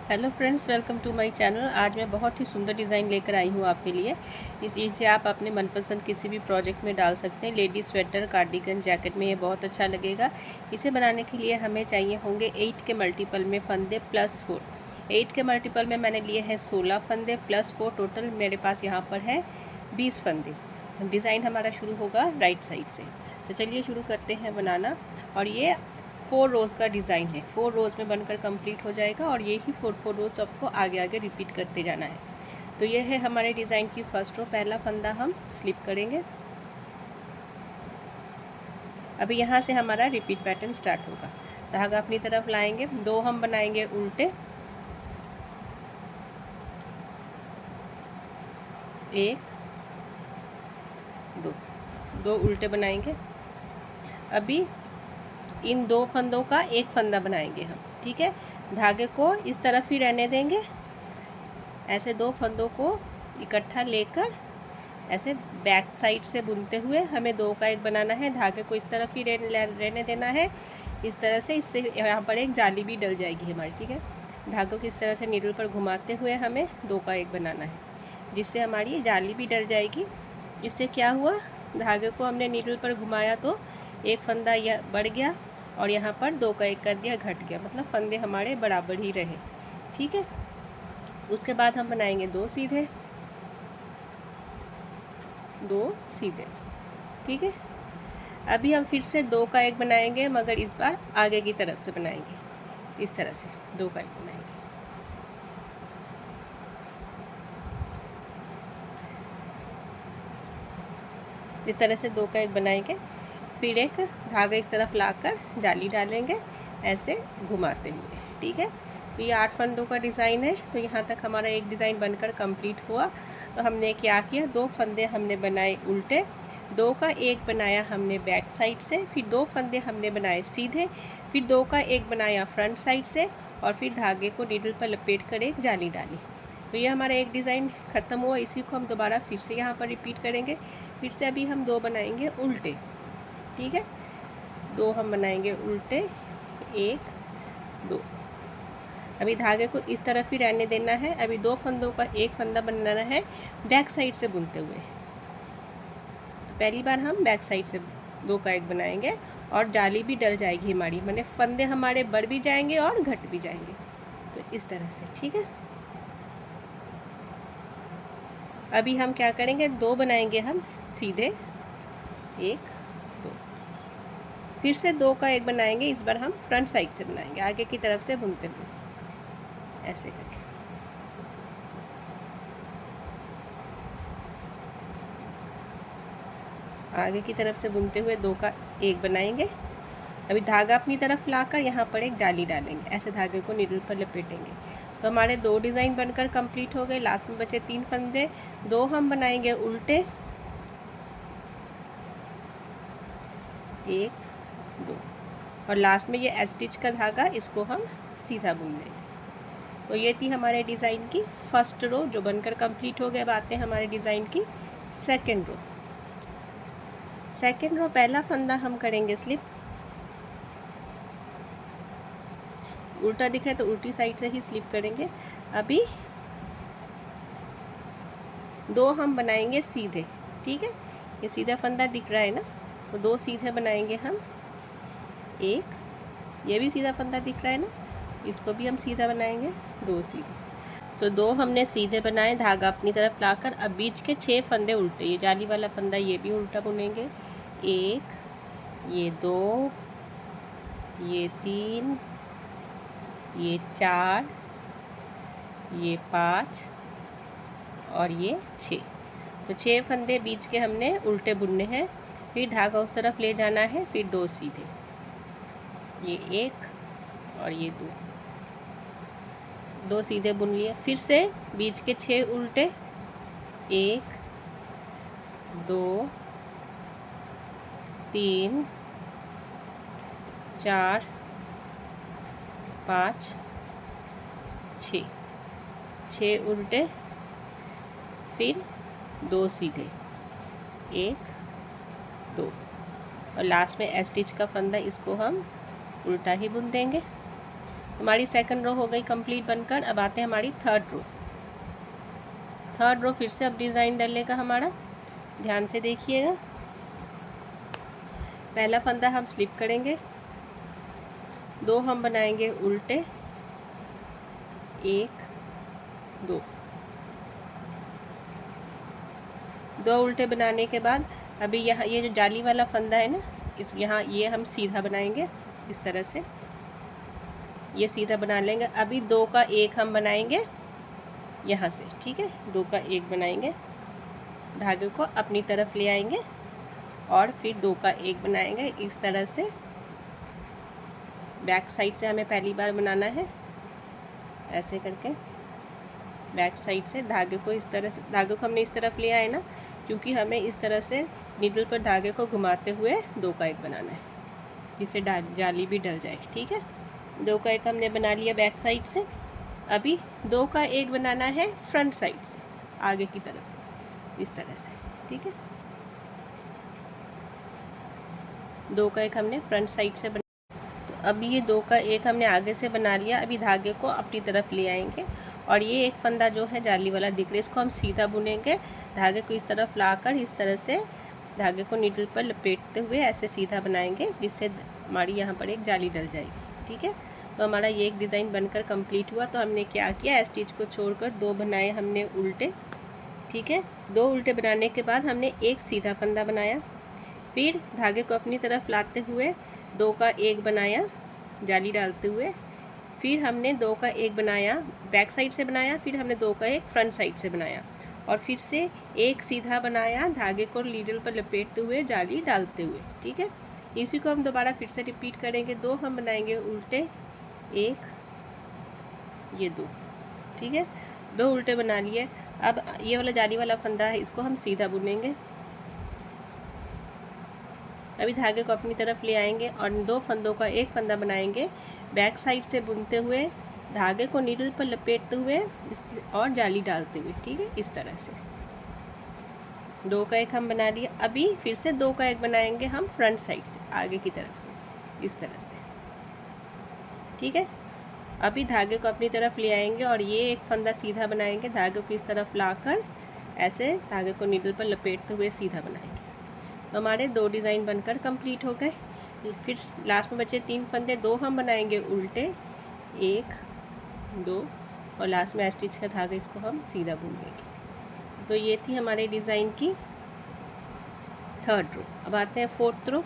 Hello friends, welcome to my channel. आज मैं बहुत ही सुंदर डिज़ाइन लेकर आई हूँ आपके लिए। इसे आप अपने मनपसंद किसी भी प्रोजेक्ट में डाल सकते हैं। लेडीज स्वेटर, कार्डिगन, जैकेट में ये बहुत अच्छा लगेगा। इसे बनाने के लिए हमें चाहिए होंगे 8 के मल्टीपल में फंदे प्लस 4। 8 के मल्टीपल में मैंने लिए हैं 16 फंदे प्लस 4। टोटल मेरे पास यहाँ पर है 20 फंदे। डिज़ाइन हमारा शुरू होगा राइट साइड से। तो चलिए शुरू करते हैं बनाना। और ये 4 रोज़ का डिज़ाइन है। 4 रोज़ में बनकर कंप्लीट हो जाएगा और ये ही 4 रोज़ आपको आगे आगे रिपीट करते जाना है। तो ये है हमारे डिज़ाइन की फर्स्ट रो। पहला फंदा हम स्लिप करेंगे। अभी यहाँ से हमारा रिपीट पैटर्न स्टार्ट होगा। धागा अपनी तरफ लाएंगे, 2 हम बनाएंगे उल्टे, 1 2 2 उल्टे बनाएंगे। अभी इन 2 फंदों का एक फंदा बनाएंगे हम, ठीक है। धागे को इस तरफ ही रहने देंगे। ऐसे 2 फंदों को इकट्ठा लेकर ऐसे बैक साइड से बुनते हुए हमें 2 का एक बनाना है। धागे को इस तरफ ही रहने देना है, इस तरह से। इससे यहाँ पर एक जाली भी डल जाएगी हमारी, ठीक है। धागों को इस तरह से नीडल पर घुमाते हुए हमें 2 का एक बनाना है, जिससे हमारी जाली भी डल जाएगी। इससे क्या हुआ, धागे को हमने नीडल पर घुमाया तो एक फंदा यह बढ़ गया और यहाँ पर 2 का एक कर दिया, घट गया। मतलब फंदे हमारे बराबर ही रहे, ठीक है। उसके बाद हम बनाएंगे 2 सीधे, 2 सीधे, ठीक है। अभी हम फिर से 2 का एक बनाएंगे, मगर इस बार आगे की तरफ से बनाएंगे। इस तरह से 2 का एक बनाएंगे। इस तरह से 2 का एक बनाएंगे। फिर एक धागा इस तरफ लाकर जाली डालेंगे, ऐसे घुमाते हुए, ठीक है। तो ये 8 फंदों का डिज़ाइन है। तो यहाँ तक हमारा एक डिज़ाइन बनकर कंप्लीट हुआ। तो हमने क्या किया, 2 फंदे हमने बनाए उल्टे, 2 का एक बनाया हमने बैक साइड से, फिर 2 फंदे हमने बनाए सीधे, फिर 2 का एक बनाया फ्रंट साइड से, और फिर धागे को नीडल पर लपेट कर एक जाली डाली। तो ये हमारा एक डिज़ाइन ख़त्म हुआ। इसी को हम दोबारा फिर से यहाँ पर रिपीट करेंगे। फिर से अभी हम 2 बनाएंगे उल्टे, ठीक है। 2 हम बनाएंगे उल्टे, 1 2। अभी धागे को इस तरफ ही रहने देना है। अभी 2 फंदों का एक फंदा बनाना है बैक साइड से बुनते हुए। तो पहली बार हम बैक साइड से 2 का एक बनाएंगे और जाली भी डल जाएगी हमारी, माने फंदे हमारे बढ़ भी जाएंगे और घट भी जाएंगे। तो इस तरह से, ठीक है। अभी हम क्या करेंगे, 2 बनाएंगे हम सीधे, 1 2। फिर से 2 का एक बनाएंगे। इस बार हम फ्रंट साइड से बनाएंगे, आगे की तरफ से बुनते हुए, ऐसे करके। आगे की तरफ से बुनते हुए 2 का एक बनाएंगे। अभी धागा अपनी तरफ लाकर यहाँ पर एक जाली डालेंगे, ऐसे धागे को नीडल पर लपेटेंगे। तो हमारे 2 डिज़ाइन बनकर कंप्लीट हो गए। लास्ट में बचे 3 फंदे, 2 हम बनाएंगे उल्टे, 1 2, और लास्ट में ये स्टिच का धागा, इसको हम सीधा बुन लेंगे। तो ये थी हमारे डिज़ाइन की फर्स्ट रो जो बनकर कंप्लीट हो गए। अब आते हैं हमारे डिज़ाइन की सेकेंड रो। सेकेंड रो पहला फंदा हम करेंगे स्लिप। उल्टा दिख रहा है तो उल्टी साइड से ही स्लिप करेंगे। अभी 2 हम बनाएंगे सीधे, ठीक है। ये सीधा फंदा दिख रहा है ना, तो 2 सीधे बनाएंगे हम। 1, ये भी सीधा फंदा दिख रहा है ना, इसको भी हम सीधा बनाएंगे, 2 सीधे। तो 2 हमने सीधे बनाए, धागा अपनी तरफ लाकर। अब बीच के 6 फंदे उल्टे, ये जाली वाला फंदा ये भी उल्टा बुनेंगे। 1, ये 2, ये 3, ये 4, ये 5 और ये 6। तो 6 फंदे बीच के हमने उल्टे बुनने हैं। फिर धागा उस तरफ ले जाना है, फिर 2 सीधे, ये 1 और ये 2 सीधे बुन लिए। फिर से बीच के 6 उल्टे, 1 2 3 4 5 6, 6 उल्टे, फिर 2 सीधे, 1 2, और लास्ट में स्टिच का फंदा, इसको हम उल्टा ही बुन देंगे। हमारी सेकंड रो हो गई कंप्लीट बनकर। अब आते हैं हमारी थर्ड रो। थर्ड रो फिर से अब डिज़ाइन डलेगा हमारा, ध्यान से देखिएगा। पहला फंदा हम स्लिप करेंगे, 2 हम बनाएंगे उल्टे, 1 2 2 उल्टे बनाने के बाद अभी यहाँ ये जो जाली वाला फंदा है ना, इस यहाँ ये हम सीधा बनाएंगे इस तरह से, ये सीधा बना लेंगे। अभी 2 का 1 हम बनाएंगे यहाँ से, ठीक है। 2 का 1 बनाएंगे, धागे को अपनी तरफ ले आएंगे और फिर 2 का 1 बनाएंगे इस तरह से। बैक साइड से हमें पहली बार बनाना है, ऐसे करके बैक साइड से धागे को इस तरह से, धागे को हमने इस तरफ ले आए ना, क्योंकि हमें इस तरह से नीडल पर धागे को घुमाते हुए 2 का 1 बनाना है, जिससे जाली भी डल जाए, ठीक है। 2 का 1 हमने बना लिया बैक साइड से। अभी 2 का 1 बनाना है फ्रंट साइड से, आगे की तरफ से इस तरह से, ठीक है। 2 का 1 हमने फ्रंट साइड से बना, तो अब ये 2 का 1 हमने आगे से बना लिया। अभी धागे को अपनी तरफ ले आएंगे और ये एक फंदा जो है जाली वाला दिख रहा है, इसको हम सीधा बुनेंगे। धागे को इस तरफ लाकर इस तरह से धागे को नीडल पर लपेटते हुए ऐसे सीधा बनाएंगे, जिससे हमारी यहाँ पर एक जाली डल जाएगी, ठीक है। तो हमारा ये एक डिज़ाइन बनकर कंप्लीट हुआ। तो हमने क्या किया, स्टिच को छोड़कर 2 बनाए हमने उल्टे, ठीक है। 2 उल्टे बनाने के बाद हमने एक सीधा फंदा बनाया, फिर धागे को अपनी तरफ लाते हुए 2 का 1 बनाया जाली डालते हुए, फिर हमने 2 का 1 बनाया बैक साइड से बनाया, फिर हमने 2 का 1 फ्रंट साइड से बनाया और फिर से एक सीधा बनाया धागे को नीडल पर लपेटते हुए जाली डालते हुए, ठीक है। इसी को हम दोबारा फिर से रिपीट करेंगे। 2 हम बनाएंगे उल्टे, 1 ये 2, ठीक है। 2 उल्टे बना लिए। अब ये वाला जाली वाला फंदा है, इसको हम सीधा बुनेंगे। अभी धागे को अपनी तरफ ले आएंगे और 2 फंदों का 1 फंदा बनाएंगे बैक साइड से बुनते हुए, धागे को नीडल पर लपेटते हुए और जाली डालते हुए, ठीक है, इस तरह से। 2 का 1 हम बना लिया। अभी फिर से 2 का 1 बनाएंगे हम फ्रंट साइड से, आगे की तरफ से इस तरह से, ठीक है। अभी धागे को अपनी तरफ ले आएंगे और ये एक फंदा सीधा बनाएंगे, धागे को इस तरफ लाकर ऐसे धागे को नीडल पर लपेटते हुए सीधा बनाएंगे। तो हमारे 2 डिज़ाइन बनकर कंप्लीट हो गए। फिर लास्ट में बचे 3 फंदे, 2 हम बनाएंगे उल्टे, 1 2 और लास्ट में स्टिच का धागा, इसको हम सीधा बुन देंगे। तो ये थी हमारे डिज़ाइन की थर्ड रो। अब आते हैं फोर्थ रो।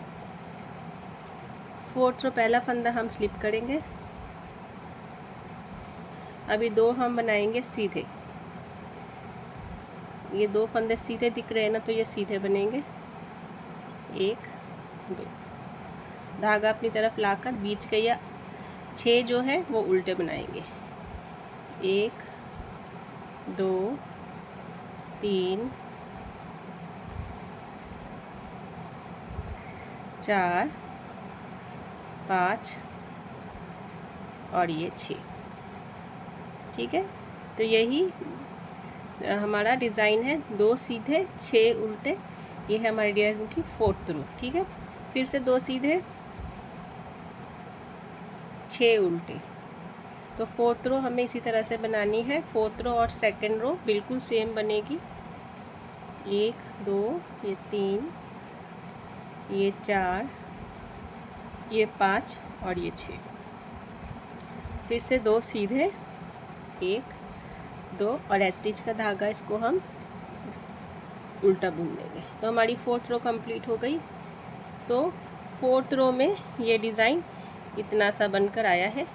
फोर्थ रो पहला फंदा हम स्लिप करेंगे। अभी 2 हम बनाएंगे सीधे, ये 2 फंदे सीधे दिख रहे हैं ना, तो ये सीधे बनेंगे, 1 2 धागा अपनी तरफ लाकर बीच के या 6 जो है वो उल्टे बनाएंगे, 1 2 3 4 5 और ये 6, ठीक है। तो यही हमारा डिज़ाइन है, 2 सीधे 6 उल्टे, ये है हमारी डिज़ाइन की फोर्थ रो, ठीक है। फिर से 2 सीधे 6 उल्टे। तो फोर्थ रो हमें इसी तरह से बनानी है। फोर्थ रो और सेकंड रो बिल्कुल सेम बनेगी, 1 2 ये 3 ये 4 ये 5 और ये 6। फिर से 2 सीधे 1 2 और स्टिच का धागा, इसको हम उल्टा बुन देंगे। तो हमारी फोर्थ रो कंप्लीट हो गई। तो फोर्थ रो में ये डिज़ाइन इतना सा बनकर आया है।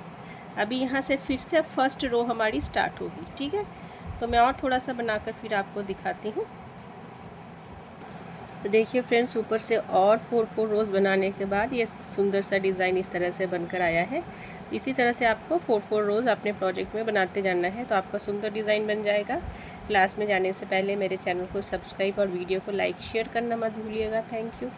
अभी यहाँ से फिर से फर्स्ट रो हमारी स्टार्ट होगी, ठीक है। तो मैं और थोड़ा सा बनाकर फिर आपको दिखाती हूँ। तो देखिए फ्रेंड्स, ऊपर से और 4 रोज़ बनाने के बाद ये सुंदर सा डिज़ाइन इस तरह से बनकर आया है। इसी तरह से आपको 4 रोज़ अपने प्रोजेक्ट में बनाते जाना है, तो आपका सुंदर डिज़ाइन बन जाएगा। क्लास में जाने से पहले मेरे चैनल को सब्सक्राइब और वीडियो को लाइक शेयर करना मत भूलिएगा। Thank you.